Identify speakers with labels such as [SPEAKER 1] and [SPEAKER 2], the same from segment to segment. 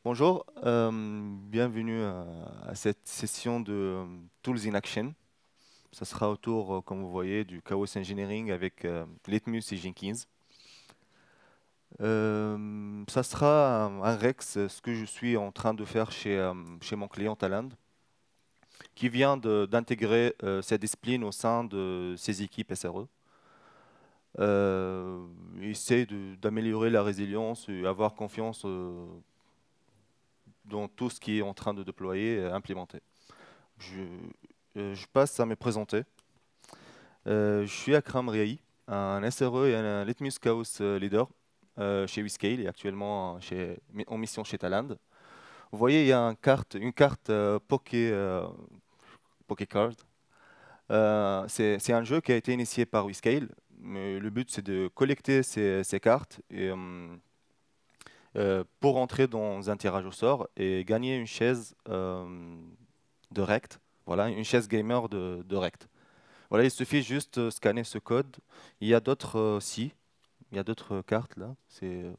[SPEAKER 1] Bonjour, bienvenue à cette session de Tools in Action. Ça sera autour, comme vous voyez, du Chaos Engineering avec Litmus et Jenkins. Ça sera un Rex, ce que je suis en train de faire chez mon client Talend, qui vient d'intégrer cette discipline au sein de ses équipes SRE. Il essaie d'améliorer la résilience et avoir confiance dans tout ce qui est en train de déployer et implémenter. Je, je passe à me présenter. Je suis Akram Riahi, un SRE et un Litmus Chaos Leader chez WeScale et actuellement en mission chez Talend. Vous voyez, il y a une carte Poké Card. C'est un jeu qui a été initié par WeScale, mais le but c'est de collecter ces cartes pour entrer dans un tirage au sort et gagner une chaise de Rect. Voilà, une chaise gamer de Rect. Voilà, il suffit juste de scanner ce code. Il y a d'autres aussi. Il y a d'autres cartes là. Il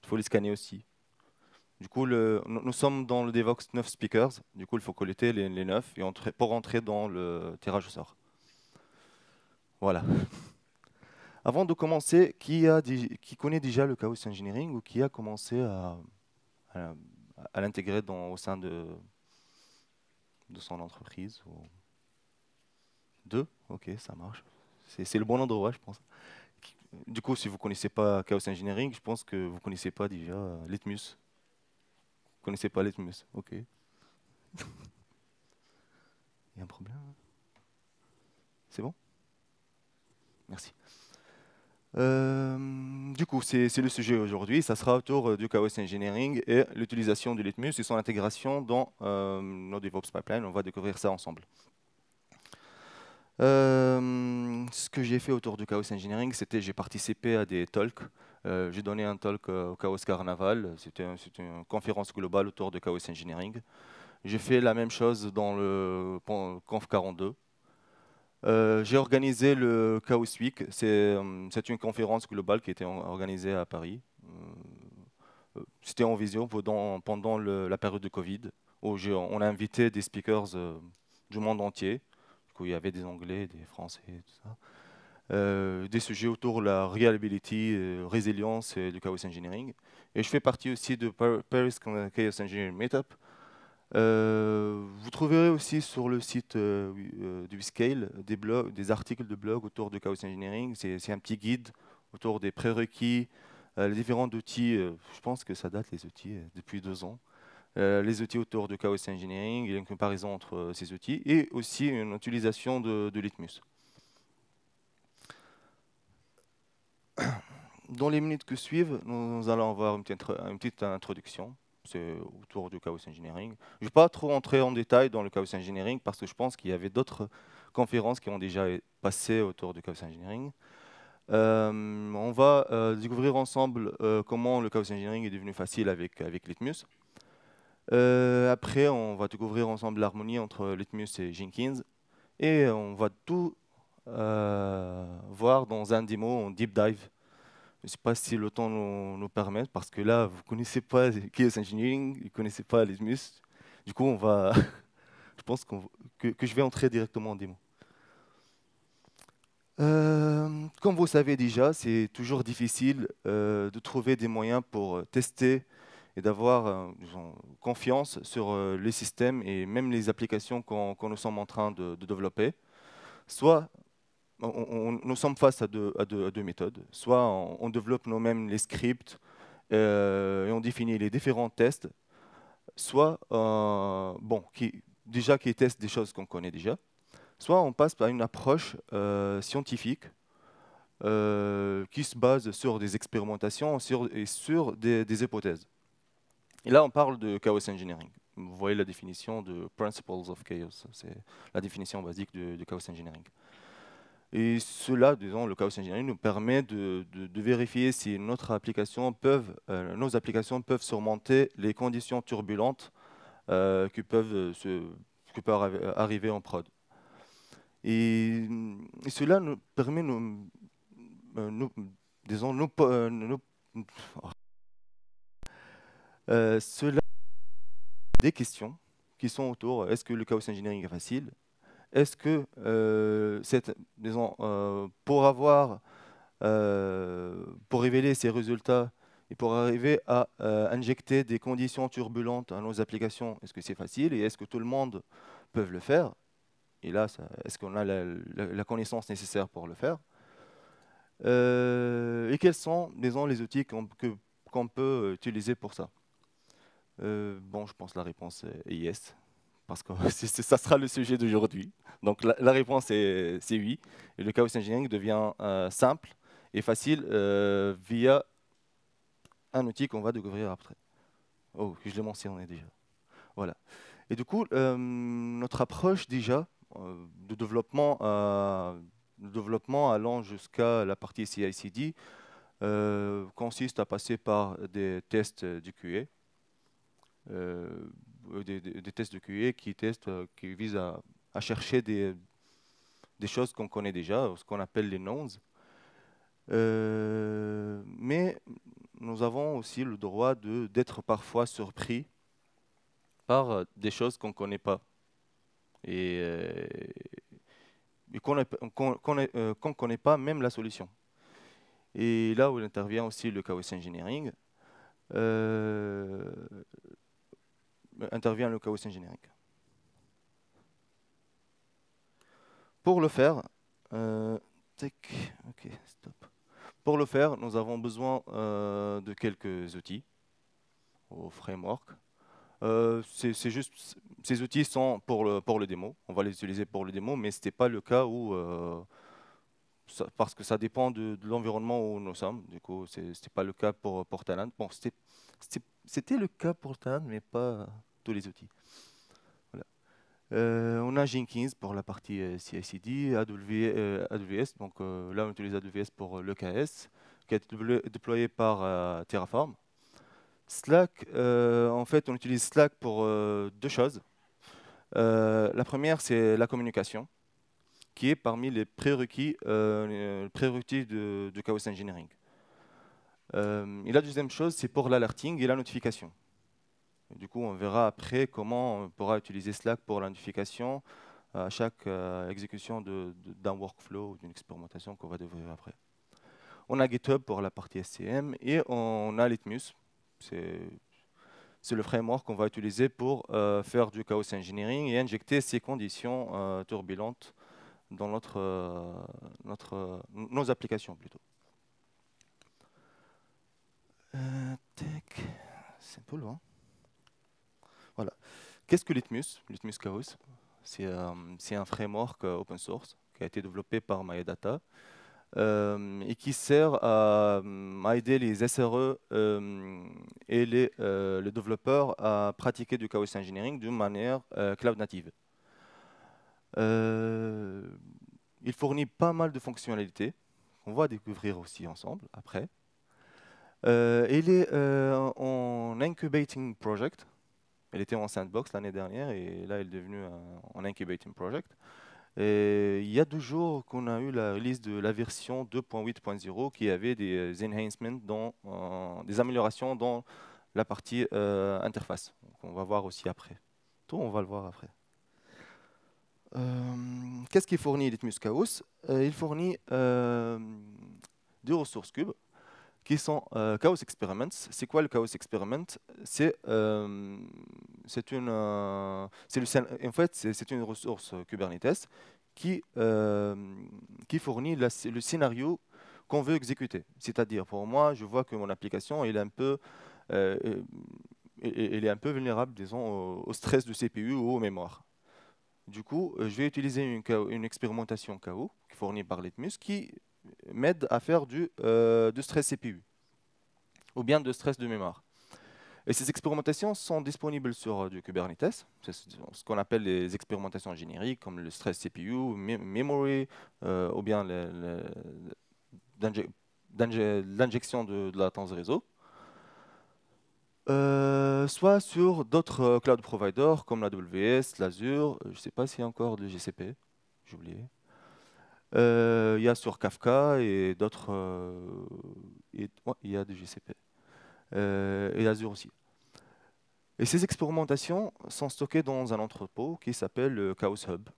[SPEAKER 1] faut les scanner aussi. Du coup, nous sommes dans le Devox 9 speakers. Du coup, il faut collecter les 9 pour entrer dans le tirage au sort. Voilà. Avant de commencer, qui connaît déjà le Chaos Engineering ou qui a commencé à- à l'intégrer au sein de son entreprise Deux? Ok, ça marche. C'est le bon endroit, je pense. Du coup, si vous ne connaissez pas Chaos Engineering, je pense que vous ne connaissez pas déjà Litmus. Vous ne connaissez pas Litmus, ok. Il y a un problème? C'est bon? Merci. Du coup, c'est le sujet aujourd'hui. Ça sera autour du Chaos Engineering et l'utilisation de Litmus et son intégration dans nos DevOps Pipeline. On va découvrir ça ensemble. Ce que j'ai fait autour du Chaos Engineering, c'était j'ai participé à des talks. J'ai donné un talk au Chaos Carnaval. C'était une conférence globale autour de Chaos Engineering. J'ai fait la même chose dans le Conf 42. J'ai organisé le Chaos Week. C'est une conférence globale qui a été organisée à Paris. C'était en visio pendant la période de Covid, où on a invité des speakers du monde entier. Du coup, il y avait des Anglais, des Français, tout ça. Des sujets autour de la reliability, résilience et du chaos engineering. Et je fais partie aussi de Paris Chaos Engineering Meetup. Vous trouverez aussi sur le site du Scale des articles de blog autour du chaos engineering. C'est un petit guide autour des prérequis, les différents outils. Je pense que ça date les outils depuis 2 ans. Les outils autour du chaos engineering, et une comparaison entre ces outils et aussi une utilisation de Litmus. Dans les minutes qui suivent, nous allons avoir une petite introduction. C'est autour du chaos engineering. Je ne vais pas trop entrer en détail dans le chaos engineering parce que je pense qu'il y avait d'autres conférences qui ont déjà passé autour du chaos engineering. On va découvrir ensemble comment le chaos engineering est devenu facile avec Litmus. Après, on va découvrir ensemble l'harmonie entre Litmus et Jenkins. Et on va tout voir dans un démo en deep dive. Je ne sais pas si le temps nous permet, parce que là, vous ne connaissez pas Chaos Engineering, vous ne connaissez pas Litmus. Du coup, je pense que je vais entrer directement en démo. Comme vous savez déjà, c'est toujours difficile de trouver des moyens pour tester et d'avoir disons, confiance sur les systèmes et même les applications qu'on nous sommes en train de développer. Soit nous sommes face à deux méthodes. Soit on développe nous-mêmes les scripts et on définit les différents tests. Soit, qui testent des choses qu'on connaît déjà. Soit on passe par une approche scientifique qui se base sur des expérimentations et sur des hypothèses. Et là, on parle de chaos engineering. Vous voyez la définition de Principles of Chaos. C'est la définition basique du chaos engineering. Et cela, disons, le chaos engineering nous permet de vérifier si nos applications peuvent surmonter les conditions turbulentes qui peuvent arriver en prod. Et cela nous permet, nous, disons, cela des questions qui sont autour. Est-ce que le chaos engineering est facile? Est-ce que disons, pour révéler ces résultats et pour arriver à injecter des conditions turbulentes à nos applications, est-ce que c'est facile et est-ce que tout le monde peut le faire? Et là, est-ce qu'on a la connaissance nécessaire pour le faire? Et quels sont, disons, les outils qu'on peut utiliser pour ça? Bon, je pense que la réponse est yes, parce que ça sera le sujet d'aujourd'hui. Donc la réponse c'est oui, et le chaos engineering devient simple et facile via un outil qu'on va découvrir après. Oh, je l'ai mentionné déjà. Voilà. Et du coup, notre approche déjà de développement allant jusqu'à la partie CI/CD consiste à passer par des tests du QA, des tests de QA qui visent à chercher des choses qu'on connaît déjà, ce qu'on appelle les knowns. Mais nous avons aussi le droit d'être parfois surpris par des choses qu'on ne connaît pas et qu'on ne connaît pas même la solution. Et là où il intervient aussi le chaos engineering, euh, intervient le chaos engineering. Pour le faire, ok, stop. Pour le faire, nous avons besoin de quelques outils ou frameworks. C'est juste, ces outils sont pour le démo. On va les utiliser pour le démo, mais ce n'était pas le cas où, parce que ça dépend de l'environnement où nous sommes. Du coup, ce n'était pas le cas pour Talend. Bon, c'était le cas pour Talend, mais pas tous les outils. Voilà. On a Jenkins pour la partie CI/CD, AWS, donc là on utilise AWS pour l'EKS, qui est déployé par Terraform. Slack, en fait, on utilise Slack pour deux choses. La première, c'est la communication, qui est parmi les prérequis de Chaos Engineering. Et la deuxième chose, c'est pour l'alerting et la notification. Du coup, on verra après comment on pourra utiliser Slack pour la notification à chaque exécution d'un workflow ou d'une expérimentation qu'on va découvrir après. On a GitHub pour la partie SCM et on a Litmus. C'est le framework qu'on va utiliser pour faire du chaos engineering et injecter ces conditions turbulentes dans nos applications plutôt. C'est un peu loin. Voilà. Qu'est-ce que Litmus? Litmus Chaos, c'est un framework open source qui a été développé par Mayadata et qui sert à aider les SRE et les développeurs à pratiquer du chaos engineering d'une manière cloud native. Il fournit pas mal de fonctionnalités qu'on va découvrir aussi ensemble après. Il est en incubating project. Il était en sandbox l'année dernière et là il est devenu en incubating project. Et il y a 2 jours qu'on a eu la release de la version 2.8.0 qui avait des enhancements, des améliorations dans la partie interface. Donc on va voir aussi après. Tout, on va le voir après. Qu'est-ce qu'il fournit Litmus Chaos? Il fournit 2 ressources cubes qui sont Chaos Experiments. C'est quoi le Chaos Experiment? En fait, c'est une ressource Kubernetes qui fournit le scénario qu'on veut exécuter. C'est-à-dire, pour moi, je vois que mon application elle euh, est un peu vulnérable, disons, au stress de CPU ou aux mémoires. Du coup, je vais utiliser une expérimentation KO fournie par Litmus qui m'aide à faire du stress CPU ou bien de stress de mémoire. Et ces expérimentations sont disponibles sur du Kubernetes, c'est ce qu'on appelle les expérimentations génériques comme le stress CPU, memory, ou bien l'injection de latence réseau. Soit sur d'autres cloud providers comme l'AWS, l'Azure, je ne sais pas s'il y a encore de GCP, j'ai oublié. Il y a sur Kafka et d'autres. Ouais, il y a du GCP. Et Azure aussi. Et ces expérimentations sont stockées dans un entrepôt qui s'appelle le Chaos Hub,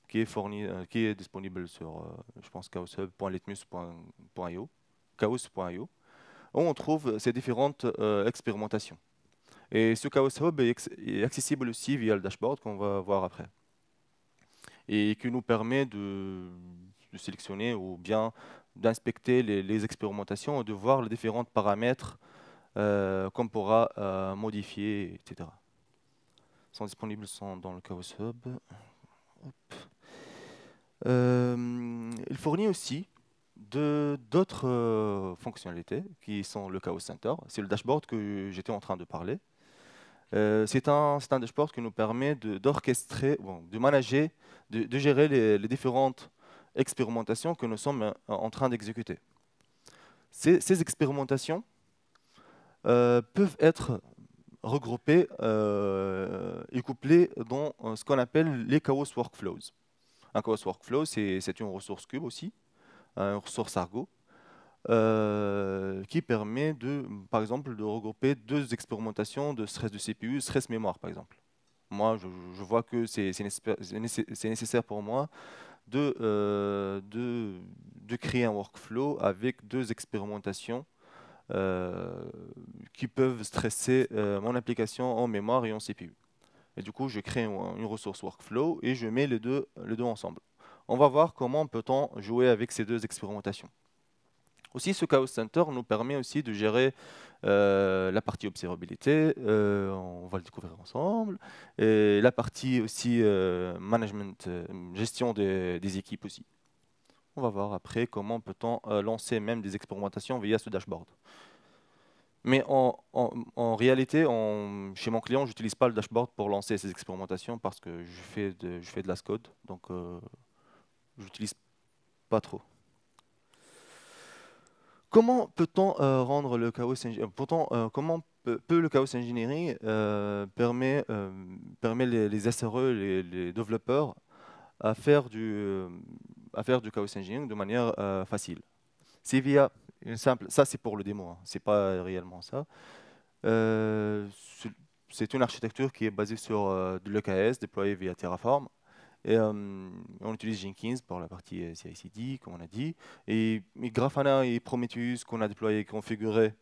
[SPEAKER 1] qui est fourni, qui est disponible sur, je pense, chaoshub.litmus.io, chaos.io, où on trouve ces différentes expérimentations. Et ce Chaos Hub est accessible aussi via le dashboard qu'on va voir après, et qui nous permet de sélectionner ou bien d'inspecter les expérimentations et de voir les différents paramètres qu'on pourra modifier, etc. Ils sont disponibles dans le Chaos Hub. Il fournit aussi d'autres fonctionnalités qui sont le Chaos Center. C'est le dashboard que j'étais en train de parler. C'est un dashboard qui nous permet d'orchestrer, de manager, de gérer les différentes expérimentations que nous sommes en train d'exécuter. Ces expérimentations peuvent être regroupées et couplées dans ce qu'on appelle les Chaos Workflows. Un Chaos Workflow, c'est une ressource Cube aussi, une ressource Argo, qui permet par exemple, de regrouper deux expérimentations de stress de CPU, stress mémoire, par exemple. Moi, je vois que c'est nécessaire pour moi de créer un workflow avec deux expérimentations qui peuvent stresser mon application en mémoire et en CPU. Et du coup, je crée une ressource workflow et je mets les deux ensemble. On va voir comment peut-on jouer avec ces deux expérimentations. Aussi, ce Chaos Center nous permet aussi de gérer la partie observabilité, on va le découvrir ensemble, et la partie aussi management, gestion des équipes aussi. On va voir après comment peut-on lancer même des expérimentations via ce dashboard. Mais en réalité, chez mon client, je n'utilise pas le dashboard pour lancer ces expérimentations parce que je fais de la code, donc je n'utilise pas trop. Comment peut-on rendre le chaos comment peut le chaos engineering permet les SRE, les développeurs à faire du chaos engineering de manière facile? C'est via une simple, ça c'est pour le démo, hein, c'est pas réellement ça. Euh, c'est c'est une architecture qui est basée sur de l'EKS déployé via Terraform. Et on utilise Jenkins pour la partie CI/CD, comme on a dit. Et Grafana et Prometheus qu'on a déployé et configuré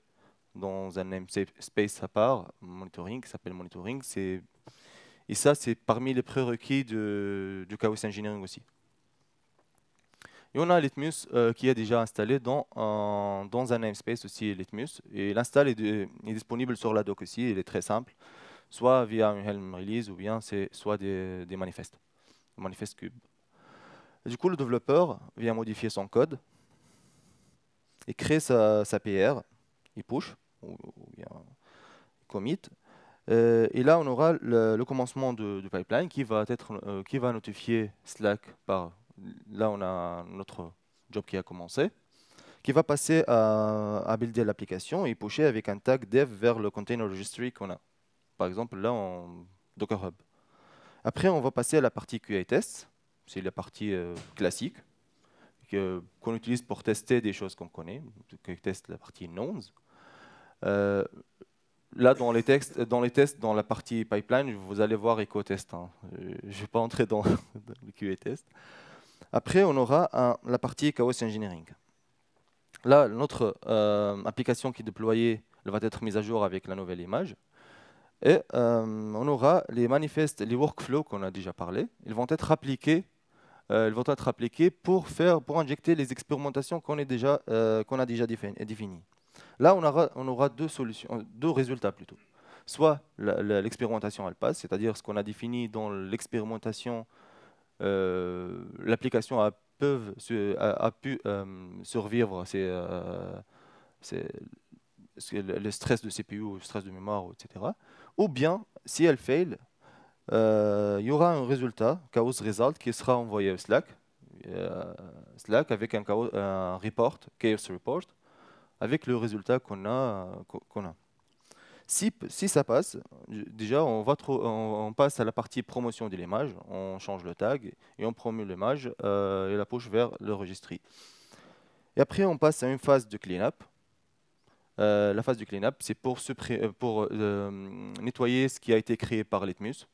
[SPEAKER 1] dans un namespace à part, monitoring, qui s'appelle monitoring. Et ça, c'est parmi les prérequis du Chaos Engineering aussi. Et on a Litmus qui est déjà installé dans un namespace aussi, Litmus. Et l'install est disponible sur la doc aussi, il est très simple, soit via une Helm release ou bien c'est soit des manifestes, manifestes cube. Et du coup, le développeur vient modifier son code et crée sa PR, il push ou bien commit. Et là, on aura le commencement du pipeline qui va notifier Slack par. Là, on a notre job qui a commencé, qui va passer à builder l'application et pusher avec un tag dev vers le container registry qu'on a. Par exemple, là, en Docker Hub. Après, on va passer à la partie QA test. C'est la partie classique qu'on utilise pour tester des choses qu'on connaît. QA test, la partie knowns. Là, dans les tests, dans la partie pipeline, vous allez voir EcoTest. Hein. Je ne vais pas entrer dans le QA test. Après, on aura la partie Chaos Engineering. Là, notre application qui est déployée, elle va être mise à jour avec la nouvelle image. Et on aura les manifestes, les workflows qu'on a déjà parlé. Ils vont être appliqués pour injecter les expérimentations qu'on a déjà définies. Là, on aura deux résultats plutôt. Soit l'expérimentation elle passe, c'est-à-dire ce qu'on a défini dans l'expérimentation, l'application a pu survivre le stress de CPU, le stress de mémoire, etc. Ou bien, si elle fail, il y aura un résultat, chaos result, qui sera envoyé au Slack, avec un report, chaos report, avec le résultat qu'on a. Si ça passe, déjà on passe à la partie promotion de l'image, on change le tag et on promeut l'image et la push vers le registry. Et après on passe à une phase de cleanup La phase du cleanup, c'est pour nettoyer ce qui a été créé par Litmus,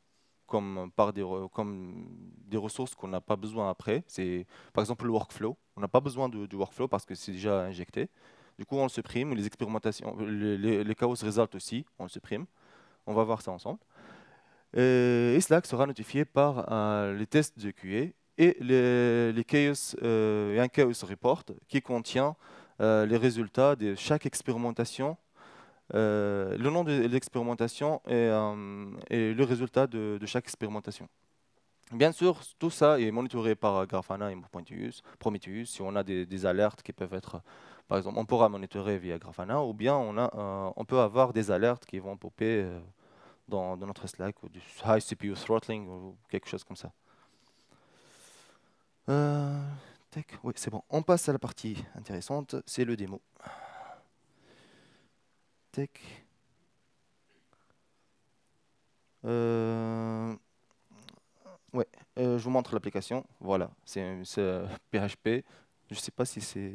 [SPEAKER 1] comme des ressources qu'on n'a pas besoin après. C'est par exemple le workflow. On n'a pas besoin du workflow parce que c'est déjà injecté. Du coup, on le supprime. Les expérimentations, les chaos results aussi, on le supprime. On va voir ça ensemble. Et Slack sera notifié par les tests de QA et les chaos, et un chaos report qui contient les résultats de chaque expérimentation, le nom de l'expérimentation et le résultat de chaque expérimentation. Bien sûr, tout ça est monitoré par Grafana et Prometheus. Si on a des alertes qui peuvent être, par exemple, on pourra monitorer via Grafana, ou bien on peut avoir des alertes qui vont popper dans notre Slack, ou du high CPU throttling, ou quelque chose comme ça. Tac, oui, c'est bon. On passe à la partie intéressante, c'est le démo. Tac. Ouais, je vous montre l'application. Voilà, c'est PHP. Je ne sais pas si c'est...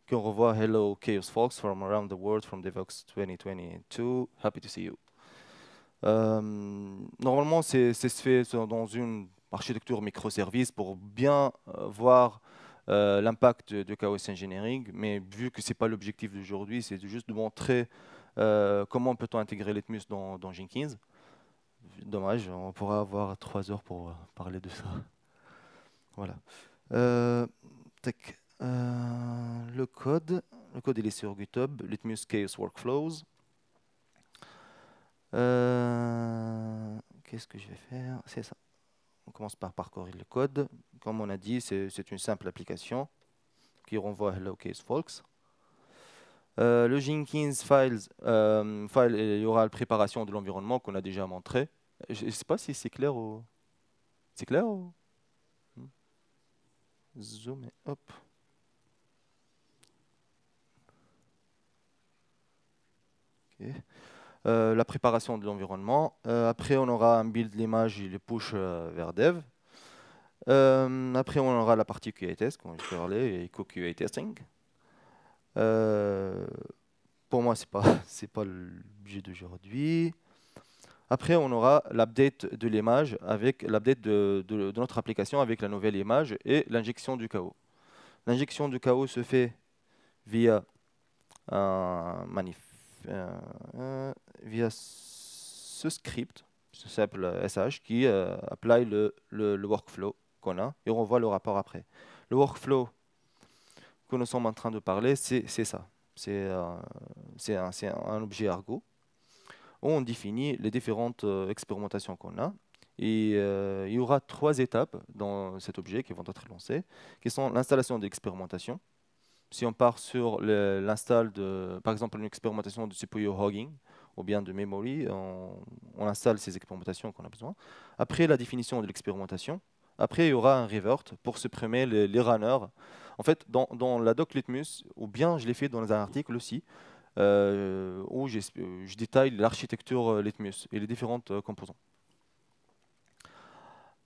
[SPEAKER 1] Qu'on revoit Hello Chaos Folks from around the world from Devox 2022. Happy to see you. Normalement, c'est se fait dans une architecture microservice pour bien voir l'impact de Chaos Engineering, mais vu que ce n'est pas l'objectif d'aujourd'hui, c'est juste de montrer comment peut-on intégrer Litmus dans Jenkins. Dommage, on pourra avoir 3 heures pour parler de ça. Voilà. Tac. Le code il est sur GitHub, Litmus Chaos Workflows. Qu'est-ce que je vais faire? C'est ça. On commence par parcourir le code. Comme on a dit, c'est une simple application qui renvoie à Hello Chaos Folks. Le Jenkins il y aura la préparation de l'environnement qu'on a déjà montré. Je ne sais pas si c'est clair ou... C'est clair ou... Zoom et hop. Ok. La préparation de l'environnement. Après, on aura un build l'image et le push vers dev. Après, on aura la partie QA test, comme je parlais, et QA testing. Pour moi, c'est pas l'objet d'aujourd'hui. Après, on aura l'update de l'image avec l'update de notre application avec la nouvelle image et l'injection du chaos. L'injection du chaos se fait via un via ce script, ce simple SH qui apply le workflow qu'on a et on voit le rapport après. Le workflow que nous sommes en train de parler, c'est ça. C'est un objet Argo où on définit les différentes expérimentations qu'on a. Et il y aura 3 étapes dans cet objet qui vont être lancées, qui sont l'installation de l'expérimentation. Si on part sur l'install de, par exemple, une expérimentation de CPU hogging ou bien de memory, on installe ces expérimentations qu'on a besoin. Après, la définition de l'expérimentation. Après, il y aura un revert pour supprimer les runners. En fait, dans la doc Litmus, ou bien je l'ai fait dans un article aussi, où je détaille l'architecture Litmus et les différentes composants.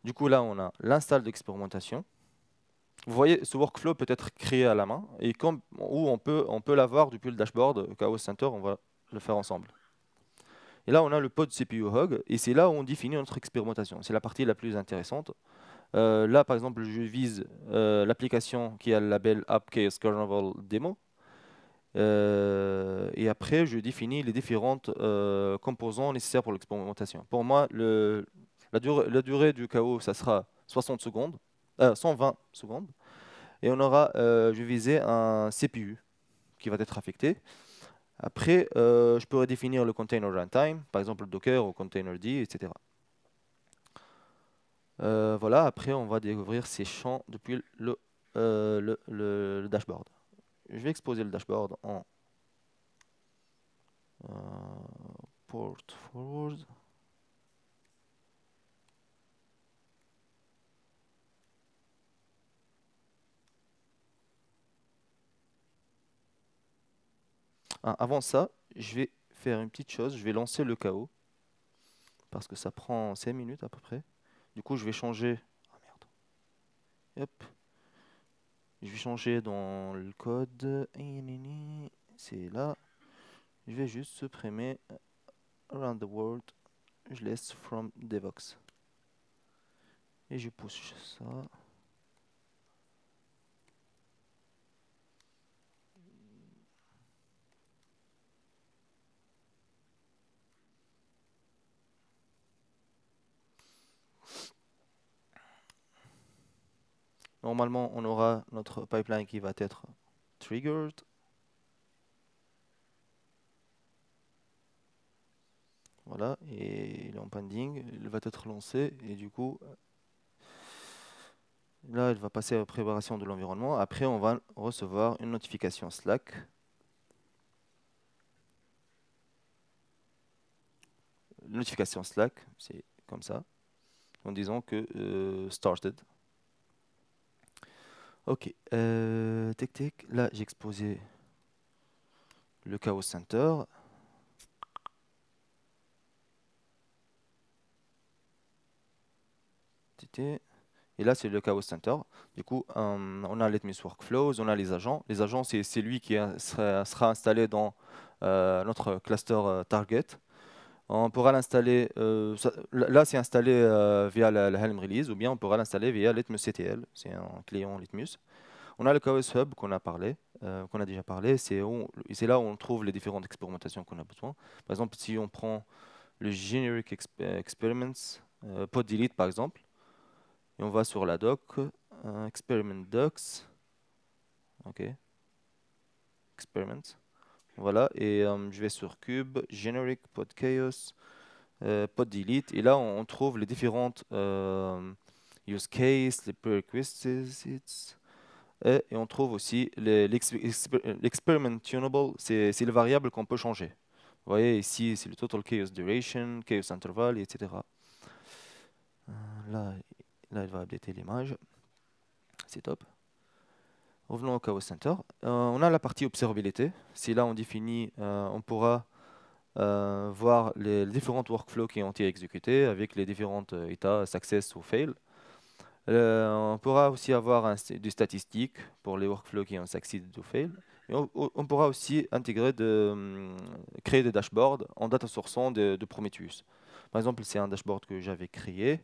[SPEAKER 1] Du coup, là, on a l'install d'expérimentation. Vous voyez, ce workflow peut être créé à la main et où on peut l'avoir depuis le dashboard Chaos Center, on va le faire ensemble. Et là, on a le pod CPU Hog et c'est là où on définit notre expérimentation. C'est la partie la plus intéressante. Là, par exemple, je vise l'application qui a le label App Chaos Carnival Demo. Et après, je définis les différentes composants nécessaires pour l'expérimentation. Pour moi, la durée du chaos, ça sera 60 secondes, 120 secondes. Et on aura, je vais viser un CPU qui va être affecté. Après, je pourrais définir le container runtime, par exemple le Docker ou containerd, etc. Voilà, après, on va découvrir ces champs depuis le dashboard. Je vais exposer le dashboard en port forward. Avant ça, je vais faire une petite chose, je vais lancer le chaos parce que ça prend 5 minutes à peu près. Du coup, je vais changer. Ah merde. Hop. Je vais changer dans le code. c'est là. Je vais juste supprimer around the world. Je laisse from Devox. Et je push ça. Normalement, on aura notre pipeline qui va être triggered. Voilà, et il est en pending, il va être lancé, et du coup, là, il va passer à la préparation de l'environnement. Après, on va recevoir une notification Slack. Notification Slack, c'est comme ça, en disant que started. Ok, tic. Là, j'ai exposé le Chaos Center. Et là, c'est le Chaos Center. Du coup, on a Litmus Workflows, on a les agents. Les agents, c'est lui qui sera installé dans notre cluster target. On pourra l'installer, là c'est installé via la Helm Release, ou bien on pourra l'installer via Litmus CTL, c'est un client Litmus. On a le Chaos Hub qu'on a déjà parlé, c'est là où on trouve les différentes expérimentations qu'on a besoin. Par exemple, si on prend le Generic Experiments, pod delete par exemple, et on va sur la doc, experiment docs, ok, experiment, voilà, et je vais sur cube, generic, pod chaos, pod delete, et là on trouve les différentes use cases, les prerequisites, et on trouve aussi l'experiment tunable, c'est les variables qu'on peut changer. Vous voyez ici, c'est le total chaos duration, chaos interval, etc. Là, il va updater l'image. C'est top. Revenons au Chaos Center. On a la partie observabilité. Si là on définit, on pourra voir les différents workflows qui ont été exécutés avec les différents états, success ou fail. On pourra aussi avoir des statistiques pour les workflows qui ont succeed ou fail. Et on pourra aussi intégrer créer des dashboards en data sourçant de Prometheus. Par exemple, c'est un dashboard que j'avais créé.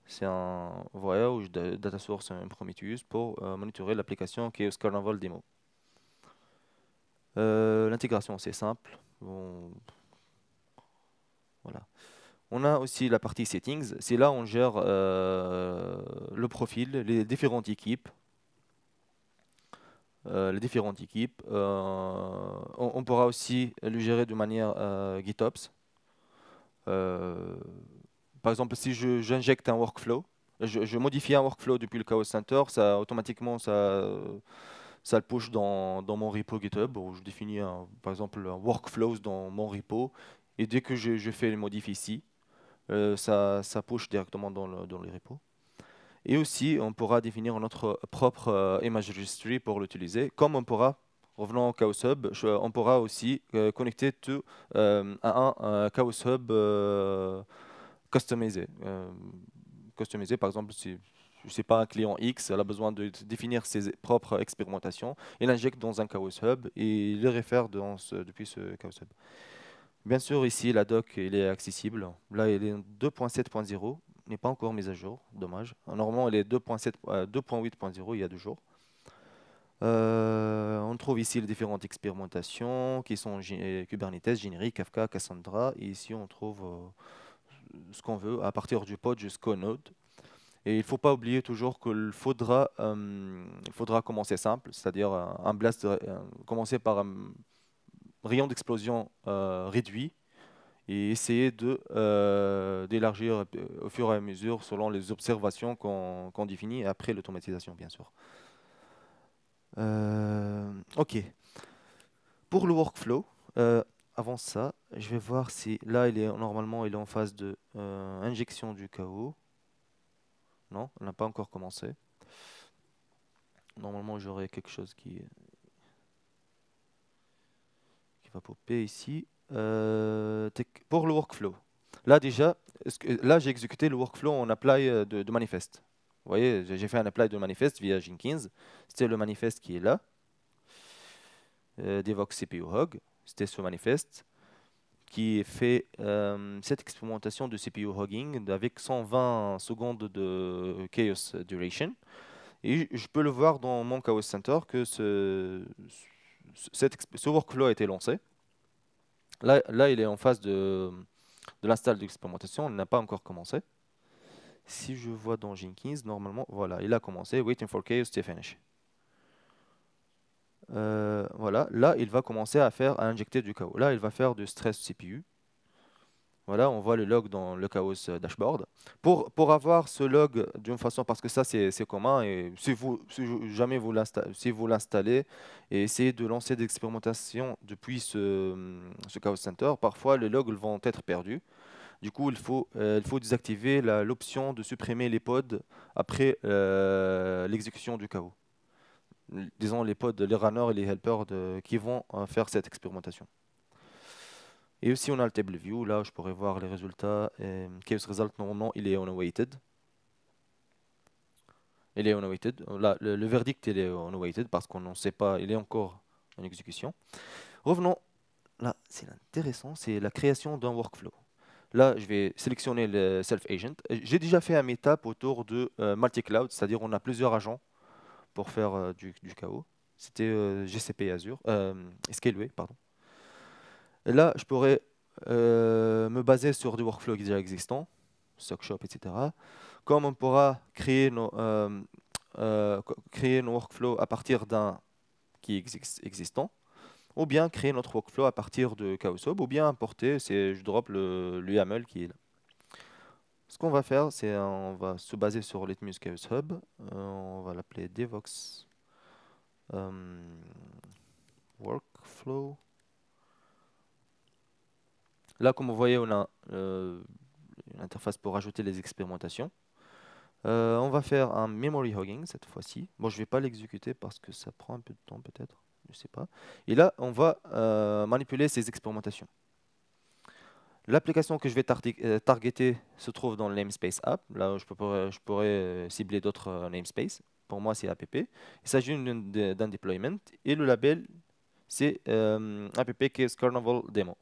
[SPEAKER 1] C'est un voyage de data source un Prometheus pour monitorer l'application Chaos Carnival Demo. L'intégration, c'est simple. Voilà. On a aussi la partie settings. C'est là où on gère le profil, les différentes équipes. On pourra aussi le gérer de manière GitOps. Par exemple, si j'injecte un workflow, je modifie un workflow depuis le Chaos Center, ça automatiquement ça le push dans mon repo GitHub où je définis par exemple un workflows dans mon repo et dès que je fais les modifs ici, ça push directement dans le repo. Et aussi, on pourra définir notre propre image registry pour l'utiliser, comme on pourra, revenons au Chaos Hub, on pourra aussi connecter tout à un Chaos Hub customisé. Customisé, par exemple, si je sais pas, un client X elle a besoin de définir ses propres expérimentations, il injecte dans un Chaos Hub et il les réfère depuis ce Chaos Hub. Bien sûr, ici, la doc il est accessible. Là, il est 2.7.0, n'est pas encore mise à jour, dommage. Normalement, elle est 2.8.0 il y a 2 jours. On trouve ici les différentes expérimentations qui sont Kubernetes, générique, Kafka, Cassandra. Et ici, on trouve ce qu'on veut à partir du pod jusqu'au node. Et il ne faut pas oublier toujours qu'il faudra commencer simple, c'est-à-dire un blast, commencer par un rayon d'explosion réduit et essayer d'élargir au fur et à mesure selon les observations qu'on définit et après l'automatisation, bien sûr. Ok. Pour le workflow, avant ça, je vais voir si là, normalement, il est en phase de injection du chaos. Non, on n'a pas encore commencé. Normalement, j'aurai quelque chose qui va popper ici. Pour le workflow. Là déjà, là j'ai exécuté le workflow en apply de manifeste. Vous voyez, j'ai fait un apply de manifeste via Jenkins. C'était le manifeste qui est là. Devox CPU Hog, c'était ce manifeste qui fait cette expérimentation de CPU hogging avec 120 secondes de chaos duration. Et je peux le voir dans mon Chaos Center que ce workflow a été lancé. Là, il est en phase de l'install d'expérimentation, il n'a pas encore commencé. Si je vois dans Jenkins, normalement, voilà, il a commencé, waiting for chaos to finish. Voilà, là, il va commencer à injecter du chaos. Là, il va faire du stress CPU. Voilà, on voit le log dans le Chaos dashboard. Pour avoir ce log d'une façon, parce que ça c'est commun, et jamais si vous l'installez et essayez de lancer des expérimentations depuis ce Chaos Center, parfois les logs vont être perdus. Du coup, il faut désactiver l'option de supprimer les pods après l'exécution du chaos. Disons les pods, les runners et les helpers qui vont faire cette expérimentation. Et aussi, on a le table view. Là, je pourrais voir les résultats. Chaos result, normalement, il est unawaited. Il est unawaited. Là, le verdict, il est unawaited parce qu'on n'en sait pas. Il est encore en exécution. Revenons. Là, c'est intéressant. C'est la création d'un workflow. Là, je vais sélectionner le self-agent. J'ai déjà fait un meetup autour de multi-cloud, c'est-à-dire on a plusieurs agents pour faire du chaos. C'était GCP Azure, Scaleway, pardon. Et là, je pourrais me baser sur des workflows déjà existants, Sockshop, etc. Comme on pourra créer créer nos workflows à partir d'un qui est existant, ou bien créer notre workflow à partir de Chaos Hub, ou bien importer, je drop le YAML qui est là. Ce qu'on va faire, c'est on va se baser sur Litmus Chaos Hub, on va l'appeler Devox Workflow. Là, comme vous voyez, on a une interface pour ajouter les expérimentations. On va faire un memory hogging cette fois-ci. Bon, je ne vais pas l'exécuter parce que ça prend un peu de temps peut-être, je ne sais pas. Et là, on va manipuler ces expérimentations. L'application que je vais targeter se trouve dans le namespace app. Là, je pourrais cibler d'autres namespaces. Pour moi, c'est app. Il s'agit d'un deployment. Et le label, c'est app Chaos Carnival Demo.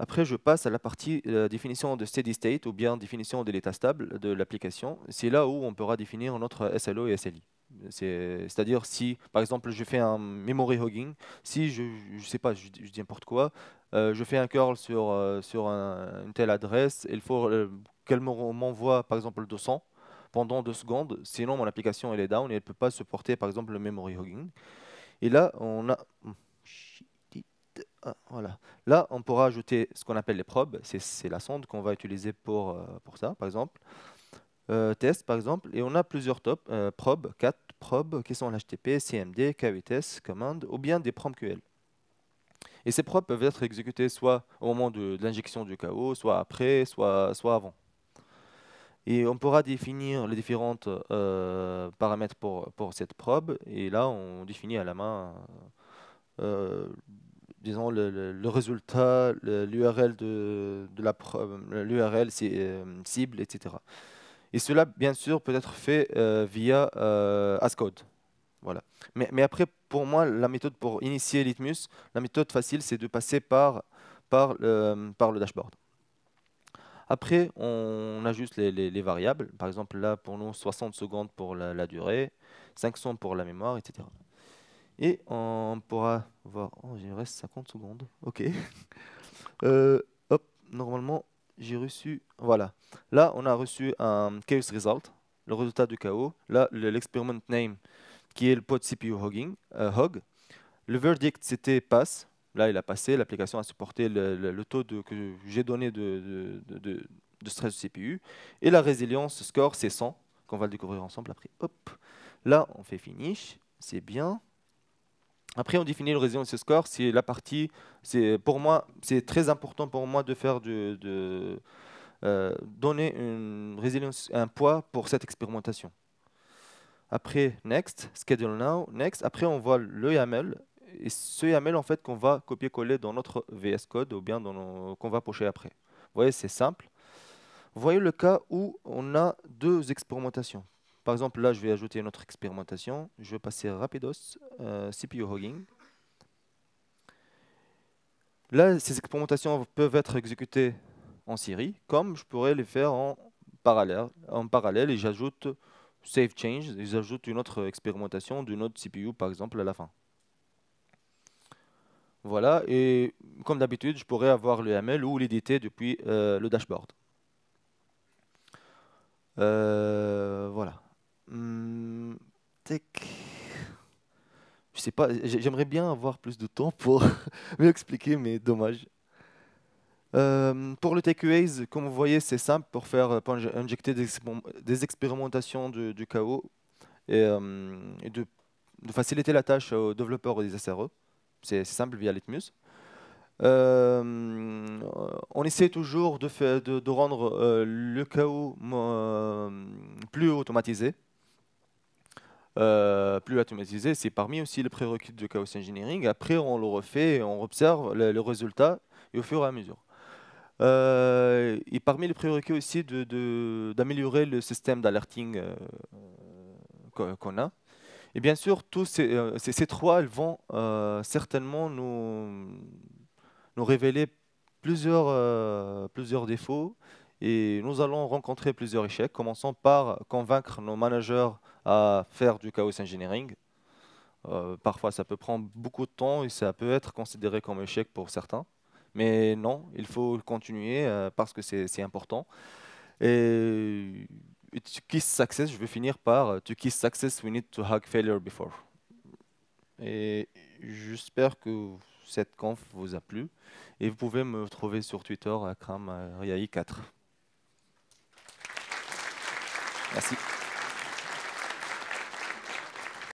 [SPEAKER 1] Après, je passe à la partie définition de steady state ou bien définition de l'état stable de l'application. C'est là où on pourra définir notre SLO et SLI. C'est-à-dire si, par exemple, je fais un memory hogging, si je sais pas, je dis n'importe quoi, je fais un curl sur une telle adresse, il faut qu'elle m'envoie, par exemple, 200 pendant 2 secondes, sinon mon application elle est down et elle ne peut pas supporter, par exemple, le memory hogging. Et là, on a... voilà. Là, on pourra ajouter ce qu'on appelle les probes. C'est la sonde qu'on va utiliser pour ça, par exemple. Test, par exemple. Et on a plusieurs probes, 4 probes qui sont l'HTTP, CMD, KVTS, command, ou bien des prompts QL. Et ces probes peuvent être exécutées soit au moment de l'injection du chaos, soit après, soit avant. Et on pourra définir les différents paramètres pour cette probe. Et là, on définit à la main disons, le résultat, l'URL de la l'URL cible, etc. Et cela, bien sûr, peut être fait via Ascode. Voilà. Mais après, pour moi, la méthode pour initier Litmus, la méthode facile, c'est de passer par le dashboard. Après, on ajuste les variables. Par exemple, là, pour nous, 60 secondes pour la durée, 500 pour la mémoire, etc. Et on pourra voir. Oh, il reste 50 secondes. Ok. Hop, normalement, j'ai reçu. Voilà. Là, on a reçu un chaos result, le résultat du chaos. Là, l'experiment name, qui est le pod CPU hog. Le verdict, c'était pass. Là, il a passé. L'application a supporté le taux que j'ai donné de stress du CPU. Et la résilience score, c'est 100, qu'on va le découvrir ensemble après. Hop. Là, on fait finish. C'est bien. Après, on définit le résilience score. C'est la partie. Pour moi, c'est très important pour moi de faire donner une résilience, un poids pour cette expérimentation. Après, next, schedule now, next. Après, on voit le YAML. Et ce YAML, en fait, qu'on va copier-coller dans notre VS Code ou bien qu'on va pocher après. Vous voyez, c'est simple. Vous voyez le cas où on a 2 expérimentations. Par exemple, là, je vais ajouter une autre expérimentation. Je vais passer rapidos, CPU hogging. Là, ces expérimentations peuvent être exécutées en série, comme je pourrais les faire en parallèle et j'ajoute save change, et j'ajoute une autre expérimentation d'une autre CPU, par exemple, à la fin. Voilà, et comme d'habitude, je pourrais avoir le YAML ou l'éditer depuis le dashboard. Voilà. Tac. Je sais pas, j'aimerais bien avoir plus de temps pour mieux expliquer, mais dommage. Pour le TQAs, comme vous voyez, c'est simple pour injecter des expérimentations du chaos et de faciliter la tâche aux développeurs et des SRE. C'est simple via Litmus. On essaie toujours de rendre le chaos plus automatisé. Plus automatisé, c'est parmi aussi les prérequis de chaos engineering. Après, on le refait et on observe le résultat et au fur et à mesure. Et parmi les prérequis aussi d'améliorer le système d'alerting qu'on a. Et bien sûr, tous ces trois, elles vont certainement nous révéler plusieurs défauts et nous allons rencontrer plusieurs échecs. Commençons par convaincre nos managers à faire du chaos engineering. Parfois, ça peut prendre beaucoup de temps et ça peut être considéré comme échec pour certains. Mais non, il faut continuer parce que c'est important. Et to kiss success, je vais finir par to kiss success, we need to hug failure before. Et j'espère que cette conf vous a plu. Et vous pouvez me trouver sur Twitter à Kram Riai 4. Merci.